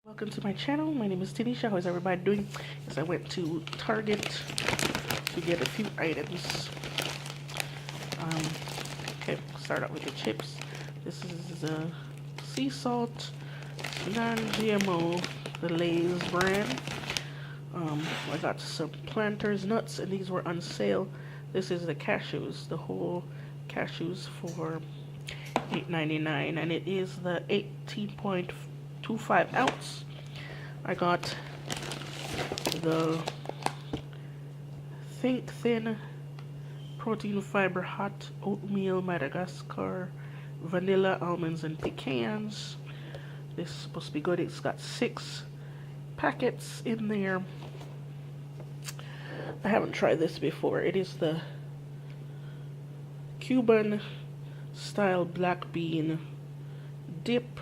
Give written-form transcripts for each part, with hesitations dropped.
Welcome to my channel. My name is Tanisha. How is everybody doing? Yes, I went to Target to get a few items. Okay, start out with the chips. This is the sea salt, non-GMO, the Lay's brand. I got some Planters nuts, and these were on sale. This is the cashews, the whole cashews for $8.99, and it is the 18.25 ounce. I got the Think Thin Protein Fiber Hot Oatmeal Madagascar Vanilla Almonds and Pecans. This is supposed to be good. It's got 6 packets in there. I haven't tried this before. It is the Cuban style black bean dip.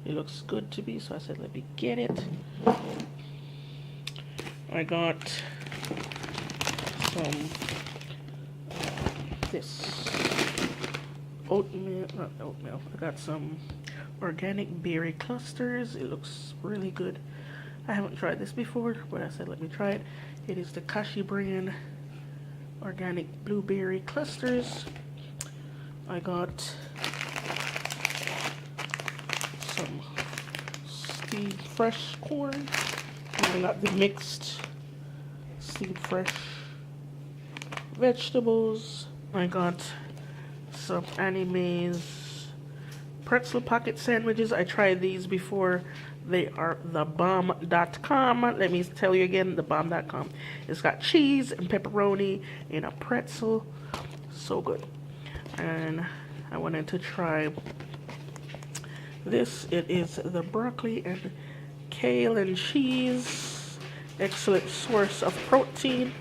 It looks good to me, so I said let me get it. I got some this oatmeal, not oatmeal. I got some organic berry clusters. It looks really good. I haven't tried this before, but I said let me try it. It is the Kashi brand organic blueberry clusters. I got some Steve Fresh corn. And I got the mixed Steve Fresh vegetables. I got some Anime's pretzel pocket sandwiches. I tried these before. They are thebomb.com. Let me tell you again, thebomb.com. It's got cheese and pepperoni in a pretzel. So good. And I wanted to try this. It is the broccoli and kale and cheese. Excellent source of protein.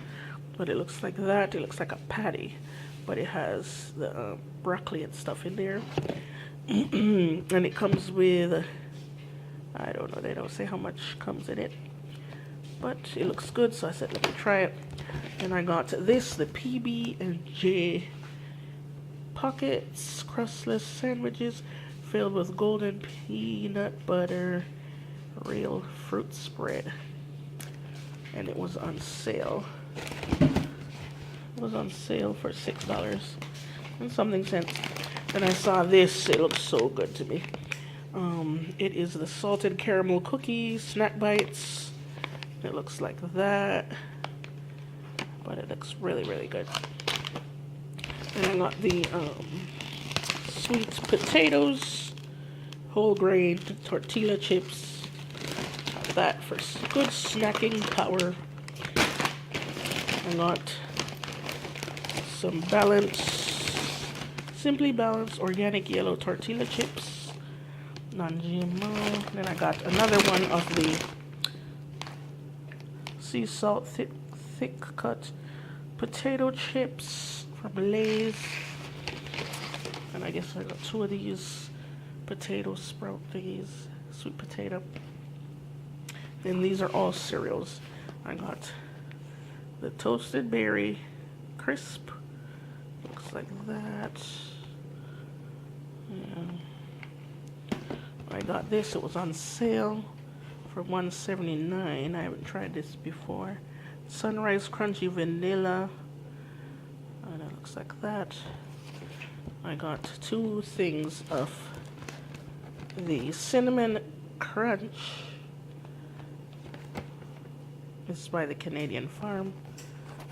But it looks like that. It looks like a patty. But it has the broccoli and stuff in there. And it comes with, I don't know, they don't say how much comes in it. But it looks good, so I said, let me try it. And I got this, the PB&J Pockets crustless sandwiches filled with golden peanut butter real fruit spread. And it was on sale. It was on sale for $6 and something cents. And I saw this, it looks so good to me. It is the salted caramel cookie snack bites. It looks like that, but it looks really, really good. And I got the sweet potatoes, whole grain tortilla chips. Got that for good snacking power. I got some Simply Balanced organic yellow tortilla chips, non-GMO. Then I got another one of the sea salt thick cut potato chips from Lay's. And I guess I got 2 of these potato sprout thingies, sweet potato. Then these are all cereals. I got the toasted berry crisp. Looks like that. Yeah. I got this. It was on sale for $1.79. I haven't tried this before. Sunrise Crunchy Vanilla. And it looks like that. I got 2 things of the Cinnamon Crunch. This is by the Canadian Farm.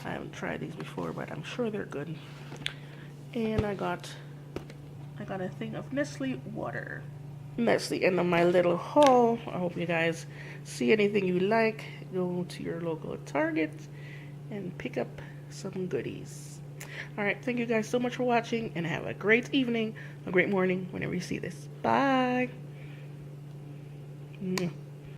I haven't tried these before, but I'm sure they're good. And I got a thing of Nestle water. And that's the end of my little haul. I hope you guys see anything you like. Go to your local Target and pick up some goodies. Alright, thank you guys so much for watching, and have a great evening, a great morning whenever you see this. Bye!